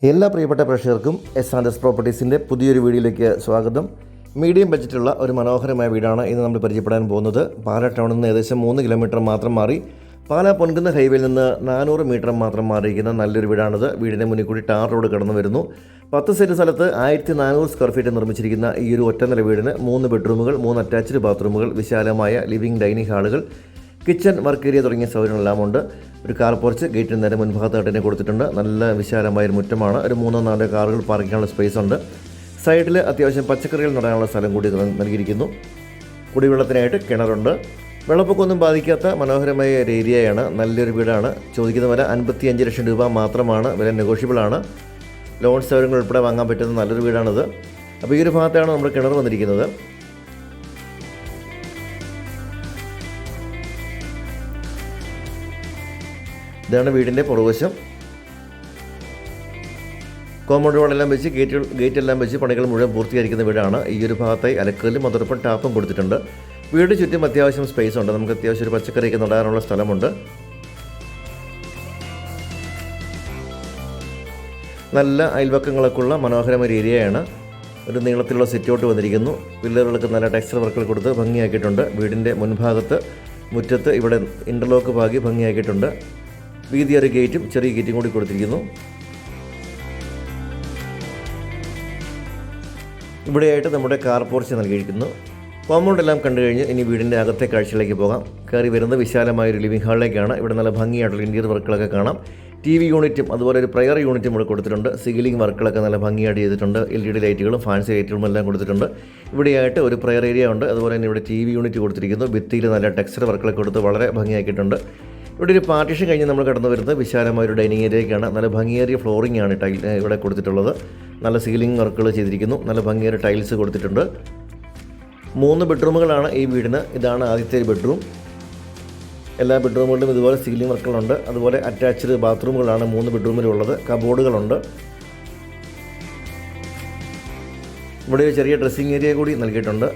എല്ലാ പ്രിയപ്പെട്ട പ്രേക്ഷകർക്കും എസ് പ്രോപ്പർട്ടീസിൻ്റെ പുതിയൊരു വീഡിയോയിലേക്ക് സ്വാഗതം. മീഡിയം ബഡ്ജറ്റുള്ള ഒരു മനോഹരമായ വീടാണ് ഇന്ന് നമ്മൾ പരിചയപ്പെടാൻ പോകുന്നത്. പാലാ ടൗണിൽ നിന്ന് ഏകദേശം 3 കിലോമീറ്റർ മാത്രം മാറി പാലാ പൊൻകുന്ന ഹൈവേയിൽ നിന്ന് 400 മീറ്റർ മാത്രം മാറിയിരിക്കുന്ന നല്ലൊരു വീടാണിത്. വീടിൻ്റെ മുന്നിൽ കൂടി ടാർ റോഡ് കടന്നു വരുന്നു. 10 സെൻറ്റ് സ്ഥലത്ത് 1400 സ്ക്വയർ ഫീറ്റ് നിർമ്മിച്ചിരിക്കുന്ന ഈ ഒരു ഒറ്റനില വീടിന് 3 ബെഡ്റൂമുകൾ, 3 അറ്റാച്ച്ഡ് ബാത്റൂമുകൾ, വിശാലമായ ലിവിംഗ് ഡൈനിങ് ഹാളുകൾ, കിച്ചൺ, വർക്ക് ഏരിയ തുടങ്ങിയ സൗകര്യങ്ങളെല്ലാം ഉണ്ട്. ഒരു കാർ പോർച്ച് ഗേറ്റിന് നേരെ മുൻഭാഗത്തായിട്ട് തന്നെ കൊടുത്തിട്ടുണ്ട്. നല്ല വിശാലമായൊരു മുറ്റമാണ്. ഒരു 3-4 കാറുകൾ പാർക്ക് ചെയ്യാനുള്ള സ്പേസ് ഉണ്ട്. സൈഡിൽ അത്യാവശ്യം പച്ചക്കറികൾ നടാനുള്ള സ്ഥലം കൂടി നൽകിയിരിക്കുന്നു. കുടിവെള്ളത്തിനായിട്ട് കിണറുണ്ട്. വെള്ളപ്പൊക്കമൊന്നും ബാധിക്കാത്ത മനോഹരമായ ഒരു ഏരിയയാണ്. നല്ലൊരു വീടാണ്. ചോദിക്കുന്ന വില 55 ലക്ഷം രൂപ മാത്രമാണ്. വില നെഗോഷ്യബിളാണ്. ലോൺ സൗകര്യങ്ങൾ ഉൾപ്പെടെ വാങ്ങാൻ പറ്റുന്ന നല്ലൊരു വീടാണിത്. അപ്പോൾ ഈ ഒരു ഭാഗത്താണ് നമ്മുടെ കിണർ വന്നിരിക്കുന്നത്. ഇതാണ് വീടിൻ്റെ പുറകുവശം. കോമ്പൗണ്ട് വാളെല്ലാം വെച്ച് ഗേറ്റെല്ലാം വെച്ച് പണികൾ മുഴുവൻ പൂർത്തീകരിക്കുന്ന വീടാണ്. ഈ ഒരു ഭാഗത്തായി അലക്കല്ലും അതോടൊപ്പം ടാപ്പും കൊടുത്തിട്ടുണ്ട്. വീട് ചുറ്റും അത്യാവശ്യം സ്പേസ് ഉണ്ട്. നമുക്ക് അത്യാവശ്യം ഒരു പച്ചക്കറിയൊക്കെ നടാനുള്ള സ്ഥലമുണ്ട്. നല്ല അയൽവക്കങ്ങളൊക്കെ ഉള്ള മനോഹരമായ ഏരിയയാണ്. ഒരു നീളത്തിലുള്ള സിറ്റൗട്ട് വന്നിരിക്കുന്നു. പില്ലറുകൾക്ക് നല്ല ടെക്സ്ചർ വർക്കുകൾ കൊടുത്ത് ഭംഗിയാക്കിയിട്ടുണ്ട്. വീടിൻ്റെ മുൻഭാഗത്ത് മുറ്റത്ത് ഇവിടെ ഇൻ്റർലോക്ക് പാകി ഭംഗിയാക്കിയിട്ടുണ്ട്. വീതിയേറിയ ഗേറ്റും ചെറിയ ഗേറ്റും കൂടി കൊടുത്തിരിക്കുന്നു. ഇവിടെയായിട്ട് നമ്മുടെ കാർ പോർച്ച് നൽകിയിരിക്കുന്നു. കോമ്പൗണ്ട് എല്ലാം കണ്ടു കഴിഞ്ഞ് ഇനി വീടിൻ്റെ അകത്തെ കാഴ്ചയിലേക്ക് പോകാം. കയറി വരുന്നത് വിശാലമായൊരു ലിവിംഗ് ഹാളിലേക്കാണ്. ഇവിടെ നല്ല ഭംഗിയായിട്ടുള്ള ഇൻറ്റീരിയർ വർക്കുകളൊക്കെ കാണാം. TV യൂണിറ്റും അതുപോലെ ഒരു പ്രയർ യൂണിറ്റും ഇവിടെ കൊടുത്തിട്ടുണ്ട്. സീലിംഗ് വർക്കുകളൊക്കെ നല്ല ഭംഗിയായിട്ട് ചെയ്തിട്ടുണ്ട്. LED ലൈറ്റുകളും ഫാൻസി ലൈറ്റുകളും എല്ലാം കൊടുത്തിട്ടുണ്ട്. ഇവിടെയായിട്ട് ഒരു പ്രയർ ഏരിയ ഉണ്ട്. അതുപോലെ തന്നെ ഇവിടെ TV യൂണിറ്റ് കൊടുത്തിരിക്കുന്നു. ഭിത്തിയിൽ നല്ല ടെക്സ്ചർ വർക്കുകളൊക്കെ കൊടുത്ത് വളരെ ഭംഗിയാക്കിയിട്ടുണ്ട്. ഇവിടെ ഒരു പാർട്ടീഷൻ കഴിഞ്ഞ് നമ്മൾ കടന്നു വരുന്നത് വിശാലമായ ഒരു ഡൈനിങ് ഏരിയയ്ക്കാണ്. നല്ല ഭംഗിയേറിയ ഫ്ലോറിംഗ് ആണ് ഇവിടെ കൊടുത്തിട്ടുള്ളത്. നല്ല സീലിംഗ് വർക്കുകൾ ചെയ്തിരിക്കുന്നു. നല്ല ഭംഗിയേറിയ ടൈൽസ് കൊടുത്തിട്ടുണ്ട്. 3 ബെഡ്റൂമുകളാണ് ഈ വീടിന്. ഇതാണ് ആദ്യത്തെ ഒരു ബെഡ്റൂം. എല്ലാ ബെഡ്റൂമുകളിലും ഇതുപോലെ സീലിംഗ് വർക്കുകളുണ്ട്. അതുപോലെ അറ്റാച്ച്ഡ് ബാത്റൂമുകളാണ് 3 ബെഡ്റൂമിലുള്ളത്. കബോർഡുകളുണ്ട്. ഇവിടെ ഒരു ചെറിയ ഡ്രസ്സിംഗ് ഏരിയ കൂടി നൽകിയിട്ടുണ്ട്.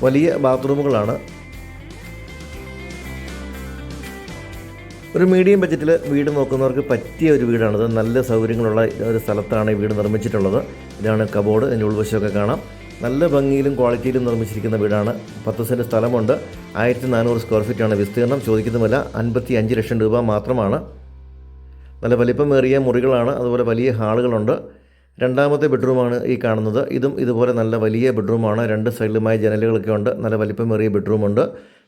വലിയ ബാത്റൂമുകളാണ്. ഒരു മീഡിയം ബഡ്ജറ്റിൽ വീട് നോക്കുന്നവർക്ക് പറ്റിയ ഒരു വീടാണിത്. നല്ല സൗകര്യങ്ങളുള്ള ഒരു സ്ഥലത്താണ് ഈ വീട് നിർമ്മിച്ചിട്ടുള്ളത്. ഇതാണ് കബോർഡ്. അതിൻ്റെ ഉൾവശമൊക്കെ കാണാം. നല്ല ഭംഗിയിലും ക്വാളിറ്റിയിലും നിർമ്മിച്ചിരിക്കുന്ന വീടാണ്. 10 സെൻറ്റ് സ്ഥലമുണ്ട്. 1400 സ്ക്വയർ ഫീറ്റാണ് വിസ്തീർണം. ചോദിക്കുന്ന വില 55 ലക്ഷം രൂപ മാത്രമാണ്. നല്ല വലിപ്പമേറിയ മുറികളാണ്. അതുപോലെ വലിയ ഹാളുകളുണ്ട്. രണ്ടാമത്തെ ബെഡ്റൂമാണ് ഈ കാണുന്നത്. ഇതും ഇതുപോലെ നല്ല വലിയ ബെഡ്റൂമാണ്. 2 സൈഡിലുമായി ജനലുകളൊക്കെ ഉണ്ട്. നല്ല വലിപ്പമേറിയ ബെഡ്റൂമുണ്ട്.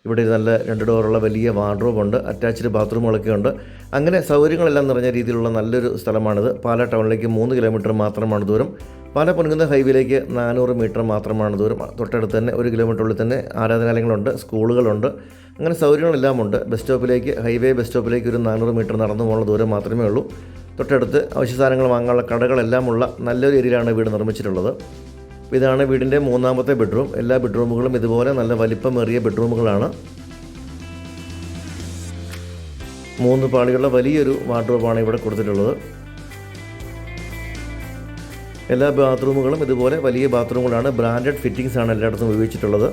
ഇവിടെ നല്ല 2 ഡോറുള്ള വലിയ വാർഡ്രോബുണ്ട്. അറ്റാച്ച്ഡ് ബാത്റൂമുകളൊക്കെ ഉണ്ട്. അങ്ങനെ സൗകര്യങ്ങളെല്ലാം നിറഞ്ഞ രീതിയിലുള്ള നല്ലൊരു സ്ഥലമാണിത്. പാലാ ടൗണിലേക്ക് 3 കിലോമീറ്റർ മാത്രമാണ് ദൂരം. പാലാ പൊൻകുന്ന ഹൈവേയിലേക്ക് 400 മീറ്റർ മാത്രമാണ് ദൂരം. തൊട്ടടുത്ത് തന്നെ 1 കിലോമീറ്ററുള്ളിൽ തന്നെ ആരാധനാലയങ്ങളുണ്ട്, സ്കൂളുകളുണ്ട്. അങ്ങനെ സൗകര്യങ്ങളെല്ലാം ഉണ്ട്. ഹൈവേ ബസ് സ്റ്റോപ്പിലേക്ക് ഒരു 400 മീറ്റർ നടന്നു പോകുന്ന ദൂരം മാത്രമേ ഉള്ളൂ. തൊട്ടടുത്ത് അവശ്യ സാധനങ്ങൾ വാങ്ങാനുള്ള കടകളെല്ലാമുള്ള നല്ലൊരു ഏരിയയിലാണ് വീട് നിർമ്മിച്ചിട്ടുള്ളത്. ഇതാണ് വീടിൻ്റെ 3ാമത്തെ ബെഡ്റൂം. എല്ലാ ബെഡ്റൂമുകളും ഇതുപോലെ നല്ല വലിപ്പമേറിയ ബെഡ്റൂമുകളാണ്. 3 പാളികളുള്ള വലിയൊരു വാർഡ്രോബാണ് ഇവിടെ കൊടുത്തിട്ടുള്ളത്. എല്ലാ ബാത്റൂമുകളും ഇതുപോലെ വലിയ ബാത്റൂമുകളാണ്. ബ്രാൻഡഡ് ഫിറ്റിംഗ്സ് ആണ് എല്ലായിടത്തും ഉപയോഗിച്ചിട്ടുള്ളത്.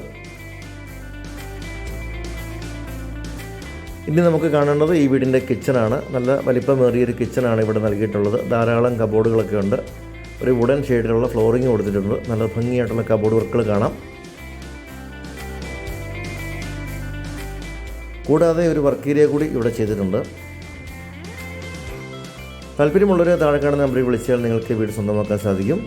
ഇനി നമുക്ക് കാണേണ്ടത് ഈ വീടിൻ്റെ കിച്ചണാണ്. നല്ല വലിപ്പമേറിയൊരു കിച്ചണാണ് ഇവിടെ നൽകിയിട്ടുള്ളത്. ധാരാളം കബോർഡുകളൊക്കെ ഉണ്ട്. ഒരു വുഡൻ ഷെയ്ഡിലുള്ള ഫ്ലോറിങ് കൊടുത്തിട്ടുണ്ട്. നല്ല ഭംഗിയായിട്ടുള്ള കബോർഡ് വർക്കുകൾ കാണാം. കൂടാതെ ഒരു വർക്ക് ഏരിയ കൂടി ഇവിടെ ചെയ്തിട്ടുണ്ട്. താല്പര്യമുള്ളവരെ താഴെ കാണുന്ന നമ്പറിൽ വിളിച്ചാൽ നിങ്ങൾക്ക് വീട് സ്വന്തമാക്കാൻ സാധിക്കും.